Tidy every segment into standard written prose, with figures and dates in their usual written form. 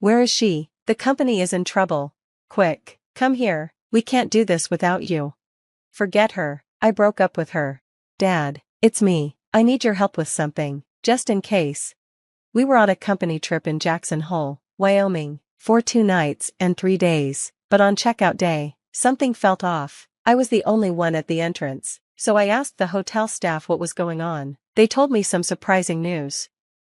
Where is she? The company is in trouble. Quick, come here, we can't do this without you. Forget her, I broke up with her. Dad, it's me, I need your help with something, just in case. We were on a company trip in Jackson Hole, Wyoming, for 2 nights and 3 days, but on checkout day, something felt off. I was the only one at the entrance, so I asked the hotel staff what was going on. They told me some surprising news.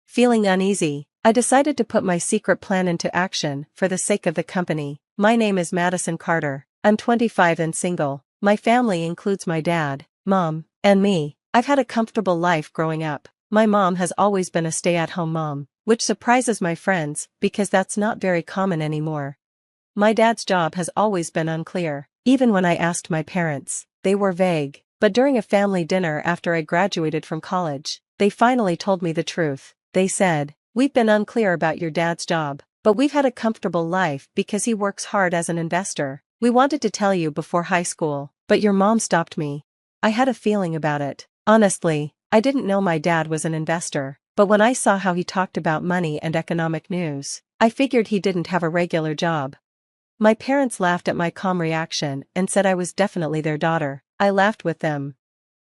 Feeling uneasy, I decided to put my secret plan into action for the sake of the company. My name is Madison Carter. I'm 25 and single. My family includes my dad, mom, and me. I've had a comfortable life growing up. My mom has always been a stay-at-home mom, which surprises my friends because that's not very common anymore. My dad's job has always been unclear. Even when I asked my parents, they were vague. But during a family dinner after I graduated from college, they finally told me the truth. They said, "We've been unclear about your dad's job, but we've had a comfortable life because he works hard as an investor. We wanted to tell you before high school, but your mom stopped me." I had a feeling about it. Honestly, I didn't know my dad was an investor, but when I saw how he talked about money and economic news, I figured he didn't have a regular job. My parents laughed at my calm reaction and said I was definitely their daughter. I laughed with them.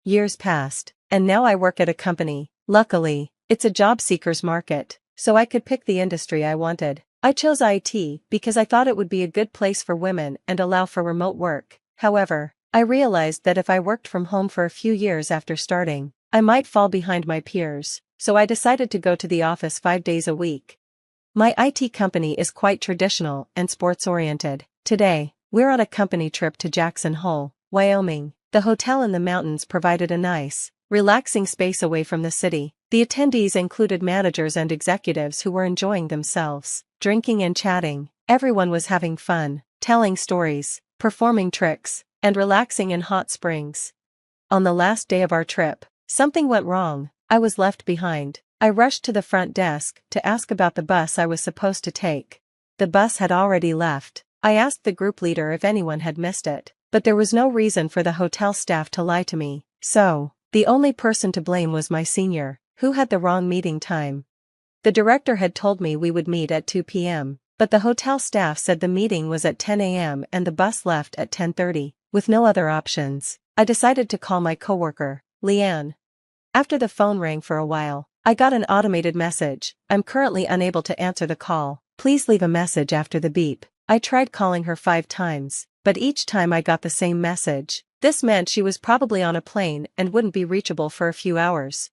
Years passed, and now I work at a company. Luckily, it's a job seeker's market, so I could pick the industry I wanted. I chose IT because I thought it would be a good place for women and allow for remote work. However, I realized that if I worked from home for a few years after starting, I might fall behind my peers, so I decided to go to the office 5 days a week. My IT company is quite traditional and sports-oriented. Today, we're on a company trip to Jackson Hole, Wyoming. The hotel in the mountains provided a nice, relaxing space away from the city. The attendees included managers and executives who were enjoying themselves, drinking and chatting. Everyone was having fun, telling stories, performing tricks, and relaxing in hot springs. On the last day of our trip, something went wrong. I was left behind. I rushed to the front desk to ask about the bus I was supposed to take. The bus had already left. I asked the group leader if anyone had missed it, but there was no reason for the hotel staff to lie to me. So, the only person to blame was my senior, who had the wrong meeting time. The director had told me we would meet at 2 p.m., but the hotel staff said the meeting was at 10 a.m. and the bus left at 10:30. With no other options, I decided to call my coworker, Leanne. After the phone rang for a while, I got an automated message. "I'm currently unable to answer the call. Please leave a message after the beep." I tried calling her 5 times, but each time I got the same message. This meant she was probably on a plane and wouldn't be reachable for a few hours.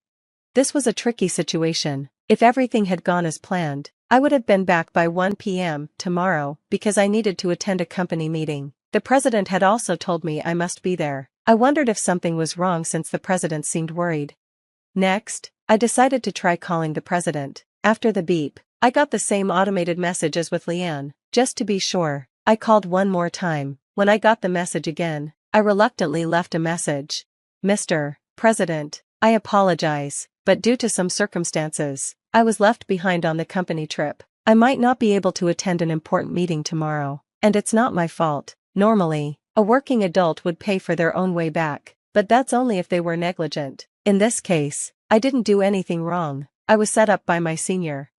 This was a tricky situation. If everything had gone as planned, I would have been back by 1 p.m. tomorrow because I needed to attend a company meeting. The president had also told me I must be there. I wondered if something was wrong since the president seemed worried. Next, I decided to try calling the president. After the beep, I got the same automated message as with Leanne. Just to be sure, I called one more time. When I got the message again, I reluctantly left a message. "Mr. President, I apologize, but due to some circumstances, I was left behind on the company trip. I might not be able to attend an important meeting tomorrow, and it's not my fault. Normally, a working adult would pay for their own way back, but that's only if they were negligent. In this case, I didn't do anything wrong. I was set up by my senior.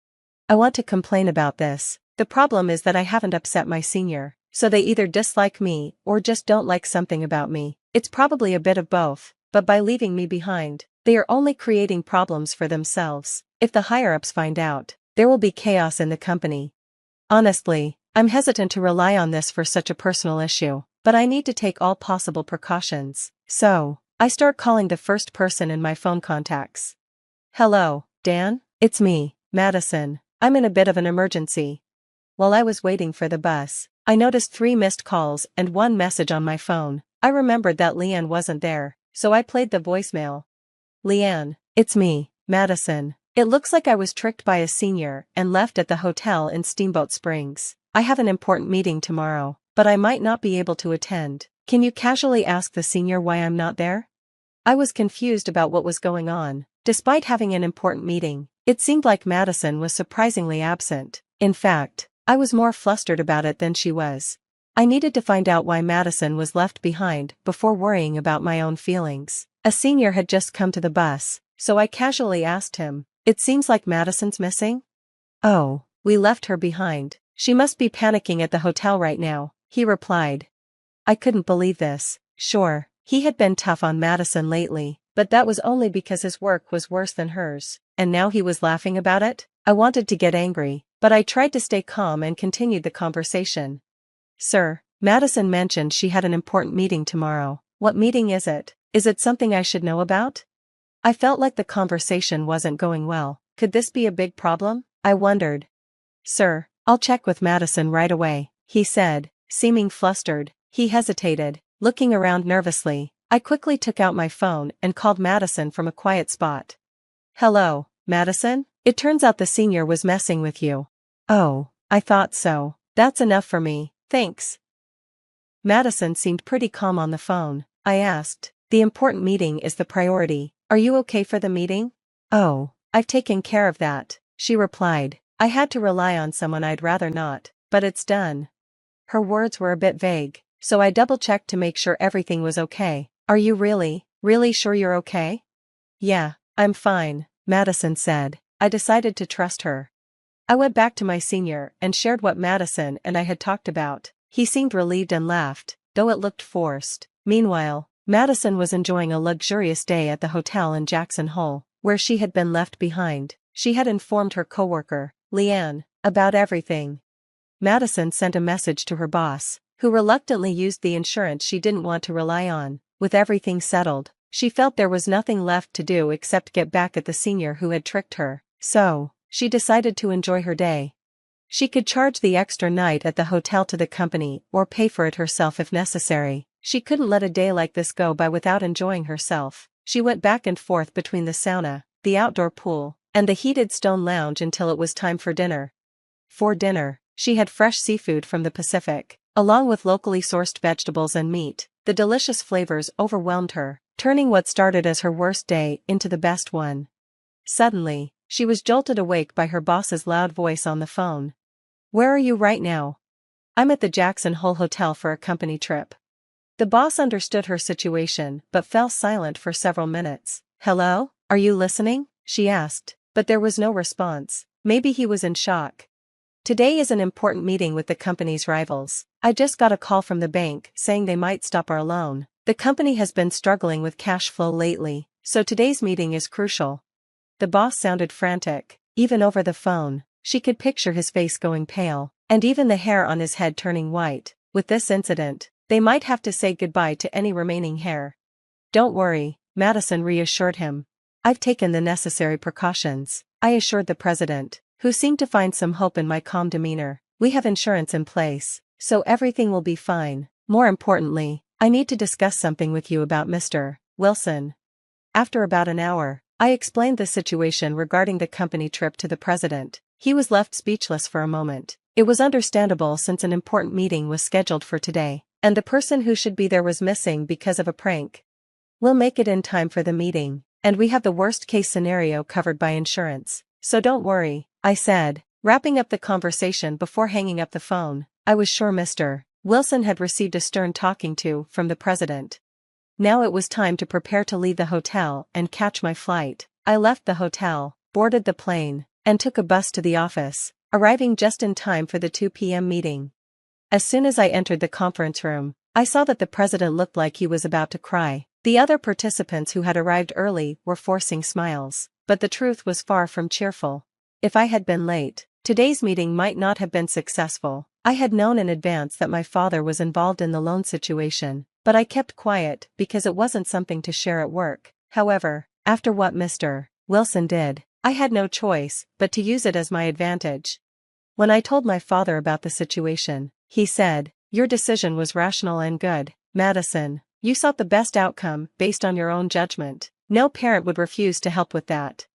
I want to complain about this. The problem is that I haven't upset my senior, so they either dislike me or just don't like something about me. It's probably a bit of both, but by leaving me behind, they are only creating problems for themselves. If the higher-ups find out, there will be chaos in the company. Honestly, I'm hesitant to rely on this for such a personal issue, but I need to take all possible precautions. So, I start calling the first person in my phone contacts. "Hello, Dan? It's me, Madison. I'm in a bit of an emergency." While I was waiting for the bus, I noticed 3 missed calls and 1 message on my phone. I remembered that Leanne wasn't there, so I played the voicemail. "Leanne, it's me, Madison. It looks like I was tricked by a senior and left at the hotel in Steamboat Springs. I have an important meeting tomorrow, but I might not be able to attend. Can you casually ask the senior why I'm not there?" I was confused about what was going on. Despite having an important meeting, it seemed like Madison was surprisingly absent. In fact, I was more flustered about it than she was. I needed to find out why Madison was left behind before worrying about my own feelings. A senior had just come to the bus, so I casually asked him, "It seems like Madison's missing?" "Oh, We left her behind. She must be panicking at the hotel right now, he replied. I couldn't believe this. Sure, he had been tough on Madison lately, but that was only because his work was worse than hers, and now he was laughing about it? I wanted to get angry, but I tried to stay calm and continued the conversation. Sir, Madison mentioned she had an important meeting tomorrow. What meeting is it? Is it something I should know about? I felt like the conversation wasn't going well. Could this be a big problem? I wondered. Sir, I'll check with Madison right away, he said, seeming flustered. He hesitated, looking around nervously. I quickly took out my phone and called Madison from a quiet spot. Hello, Madison? It turns out the senior was messing with you. Oh, I thought so. That's enough for me, thanks. Madison seemed pretty calm on the phone. I asked, the important meeting is the priority. Are you okay for the meeting? Oh, I've taken care of that, she replied. I had to rely on someone I'd rather not, but it's done. Her words were a bit vague, so I double-checked to make sure everything was okay. Are you really sure you're okay? Yeah, I'm fine, Madison said. I decided to trust her. I went back to my senior and shared what Madison and I had talked about. He seemed relieved and laughed, though it looked forced. Meanwhile, Madison was enjoying a luxurious day at the hotel in Jackson Hole, where she had been left behind. She had informed her coworker, Leanne, about everything. Madison sent a message to her boss, who reluctantly used the insurance she didn't want to rely on. With everything settled, she felt there was nothing left to do except get back at the senior who had tricked her. So, she decided to enjoy her day. She could charge the extra night at the hotel to the company or pay for it herself if necessary. She couldn't let a day like this go by without enjoying herself. She went back and forth between the sauna, the outdoor pool, and the heated stone lounge until it was time for dinner. For dinner, she had fresh seafood from the Pacific, along with locally sourced vegetables and meat. The delicious flavors overwhelmed her, turning what started as her worst day into the best one. Suddenly, she was jolted awake by her boss's loud voice on the phone. Where are you right now? I'm at the Jackson Hole Hotel for a company trip. The boss understood her situation but fell silent for several minutes. Hello? Are you listening? She asked, but there was no response. Maybe he was in shock. Today is an important meeting with the company's rivals. I just got a call from the bank saying they might stop our loan. The company has been struggling with cash flow lately, so today's meeting is crucial. The boss sounded frantic. Even over the phone, she could picture his face going pale, and even the hair on his head turning white. With this incident, they might have to say goodbye to any remaining hair. Don't worry, Madison reassured him. I've taken the necessary precautions, I assured the president, who seemed to find some hope in my calm demeanor. We have insurance in place, so everything will be fine. More importantly, I need to discuss something with you about Mr. Wilson. After about an hour, I explained the situation regarding the company trip to the president. He was left speechless for a moment. It was understandable since an important meeting was scheduled for today, and the person who should be there was missing because of a prank. We'll make it in time for the meeting, and we have the worst-case scenario covered by insurance, so don't worry, I said, wrapping up the conversation before hanging up the phone. I was sure Mr. Wilson had received a stern talking to from the president. Now it was time to prepare to leave the hotel and catch my flight. I left the hotel, boarded the plane, and took a bus to the office, arriving just in time for the 2 p.m. meeting. As soon as I entered the conference room, I saw that the president looked like he was about to cry. The other participants who had arrived early were forcing smiles, but the truth was far from cheerful. If I had been late, today's meeting might not have been successful. I had known in advance that my father was involved in the loan situation, but I kept quiet because it wasn't something to share at work. However, after what Mr. Wilson did, I had no choice but to use it as my advantage. When I told my father about the situation, he said, "Your decision was rational and good, Madison. You sought the best outcome based on your own judgment. No parent would refuse to help with that."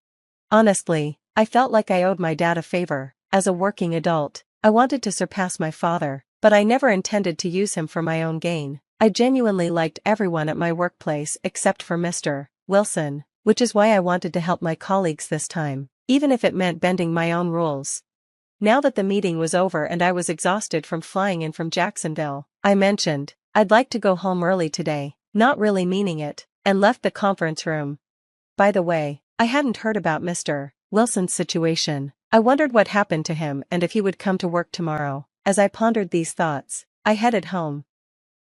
Honestly, I felt like I owed my dad a favor. As a working adult, I wanted to surpass my father, but I never intended to use him for my own gain. I genuinely liked everyone at my workplace except for Mr. Wilson, which is why I wanted to help my colleagues this time, even if it meant bending my own rules. Now that the meeting was over and I was exhausted from flying in from Jacksonville, I mentioned, I'd like to go home early today, not really meaning it, and left the conference room. By the way, I hadn't heard about Mr. Wilson's situation. I wondered what happened to him and if he would come to work tomorrow. As I pondered these thoughts, I headed home.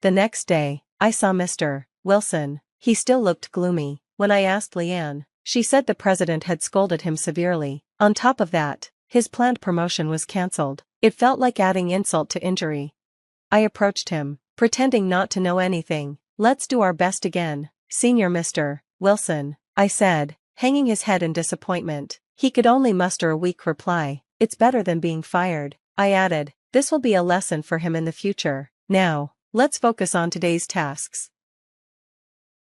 The next day, I saw Mr. Wilson. He still looked gloomy. When I asked Leanne, she said the president had scolded him severely. On top of that, his planned promotion was cancelled. It felt like adding insult to injury. I approached him, pretending not to know anything. "Let's do our best again, Senior Mr. Wilson," I said, hanging his head in disappointment. He could only muster a weak reply. "It's better than being fired," I added. "This will be a lesson for him in the future. Now, let's focus on today's tasks."